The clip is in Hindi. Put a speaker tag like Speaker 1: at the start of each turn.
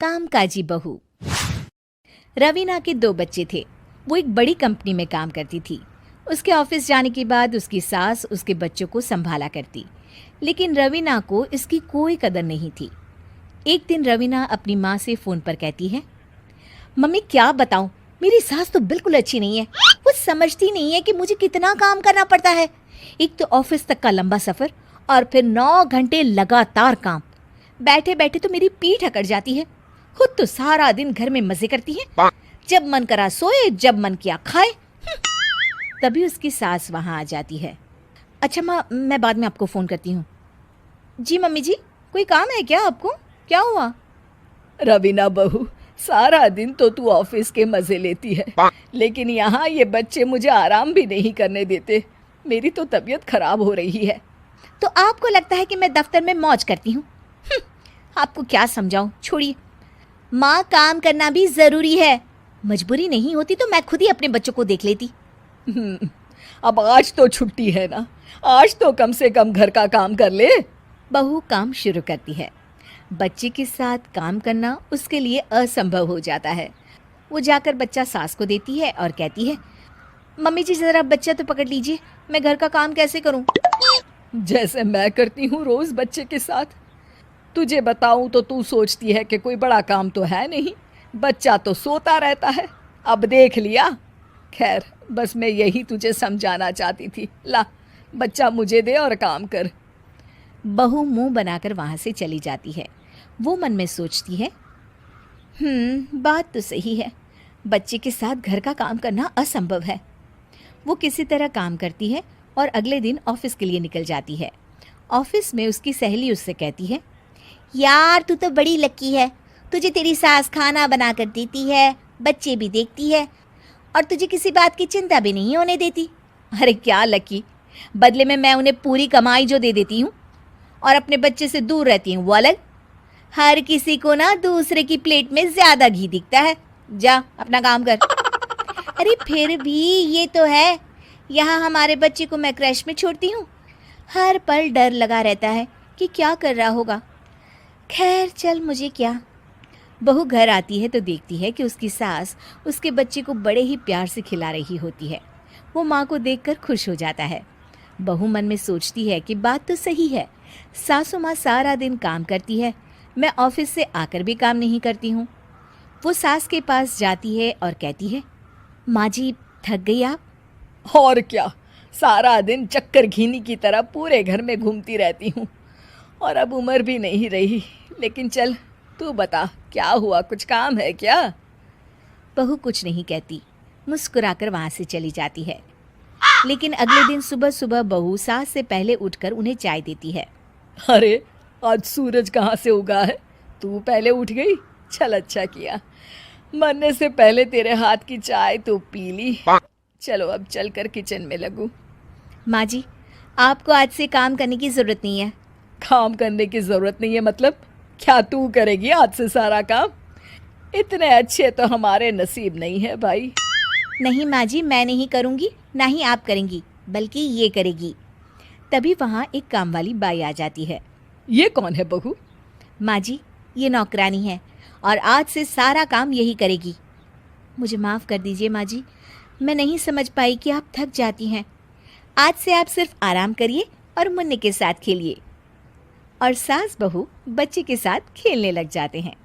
Speaker 1: कामकाजी बहू। रवीना के 2 बच्चे थे। वो एक बड़ी कंपनी में काम करती थी। उसके ऑफिस जाने के बाद उसकी सास उसके बच्चों को संभाला करती, लेकिन रवीना को इसकी कोई कदर नहीं थी। एक दिन रवीना अपनी माँ से फ़ोन पर कहती है, मम्मी क्या बताऊं, मेरी सास तो बिल्कुल अच्छी नहीं है। वो समझती नहीं है कि मुझे कितना काम करना पड़ता है। एक तो ऑफिस तक का लंबा सफ़र और फिर 9 घंटे लगातार काम। बैठे बैठे तो मेरी पीठ अकड़ जाती है। खुद तो सारा दिन घर में मज़े करती है, जब मन करा सोए, जब मन किया खाए। तभी उसकी सास वहाँ आ जाती है। अच्छा माँ, मैं बाद में आपको फ़ोन करती हूँ। जी मम्मी जी, कोई काम है क्या आपको? क्या हुआ?
Speaker 2: रवीना बहू, सारा दिन तो तू ऑफिस के मजे लेती है, लेकिन यहाँ ये बच्चे मुझे आराम भी नहीं करने देते। मेरी तो तबीयत खराब हो रही है।
Speaker 1: तो आपको लगता है कि मैं दफ्तर में मौज करती हूँ? आपको क्या समझाऊं, छोड़िए। माँ, काम करना भी ज़रूरी है। मजबूरी नहीं होती तो मैं खुद ही अपने बच्चों को देख लेती।
Speaker 2: अब आज तो छुट्टी है ना, आज तो कम से कम घर का काम कर ले।
Speaker 1: बहू काम शुरू करती है। बच्चे के साथ काम करना उसके लिए असंभव हो जाता है। वो जाकर बच्चा सास को देती है और कहती है, मम्मी जी ज़रा बच्चा तो पकड़ लीजिए, मैं घर का काम कैसे करूं?
Speaker 2: जैसे मैं करती हूँ रोज बच्चे के साथ। तुझे बताऊं तो तू सोचती है कि कोई बड़ा काम तो है नहीं, बच्चा तो सोता रहता है। अब देख लिया। खैर, बस मैं यही तुझे समझाना चाहती थी। ला, बच्चा मुझे दे और काम कर।
Speaker 1: बहू मुंह बनाकर वहाँ से चली जाती है। वो मन में सोचती है, बात तो सही है, बच्चे के साथ घर का काम करना असंभव है। वो किसी तरह काम करती है और अगले दिन ऑफिस के लिए निकल जाती है। ऑफिस में उसकी सहेली उससे कहती है, यार तू तो बड़ी लकी है, तुझे तेरी सास खाना बना कर देती है, बच्चे भी देखती है और तुझे किसी बात की चिंता भी नहीं होने देती। अरे क्या लकी, बदले में मैं उन्हें पूरी कमाई जो दे देती हूँ और अपने बच्चे से दूर रहती हूँ वो अलग। हर किसी को ना दूसरे की प्लेट में ज़्यादा घी दिखता है। जा अपना काम कर। अरे फिर भी ये तो है, यहाँ हमारे बच्चे को मैं क्रैश में छोड़ती हूँ, हर पल डर लगा रहता है कि क्या कर रहा होगा। खैर चल, मुझे क्या। बहू घर आती है तो देखती है कि उसकी सास उसके बच्चे को बड़े ही प्यार से खिला रही होती है। वो माँ को देखकर खुश हो जाता है। बहू मन में सोचती है कि बात तो सही है, सासू माँ सारा दिन काम करती है, मैं ऑफिस से आकर भी काम नहीं करती हूँ। वो सास के पास जाती है और कहती है, माँ जी थक गई आप?
Speaker 2: और क्या, सारा दिन चक्कर घीनी की तरह पूरे घर में घूमती रहती हूँ और अब उम्र भी नहीं रही। लेकिन चल तू बता, क्या हुआ, कुछ काम है क्या?
Speaker 1: बहू कुछ नहीं कहती, मुस्कुराकर वहाँ से चली जाती है। लेकिन अगले दिन सुबह सुबह बहू सास से पहले उठकर उन्हें चाय देती है।
Speaker 2: अरे, आज सूरज कहाँ से उगा है? तू पहले उठ गई? चल अच्छा किया, मरने से पहले तेरे हाथ की चाय तो पी ली। चलो अब चलकर किचन में लगूं।
Speaker 1: माँ जी, आपको आज से काम करने की ज़रूरत नहीं है।
Speaker 2: काम करने की ज़रूरत नहीं है मतलब? क्या तू करेगी आज से सारा काम? इतने अच्छे तो हमारे नसीब नहीं है भाई।
Speaker 1: नहीं माँ जी, मैं नहीं करूँगी, ना ही आप करेंगी, बल्कि ये करेगी। तभी वहाँ एक काम वाली बाई आ जाती है।
Speaker 2: ये कौन है बहू?
Speaker 1: माँ जी, ये नौकरानी है और आज से सारा काम यही करेगी। मुझे माफ़ कर दीजिए माँ जी, मैं नहीं समझ पाई कि आप थक जाती हैं। आज से आप सिर्फ आराम करिए और मुन्ने के साथ खेलिए। और सास बहू बच्चे के साथ खेलने लग जाते हैं।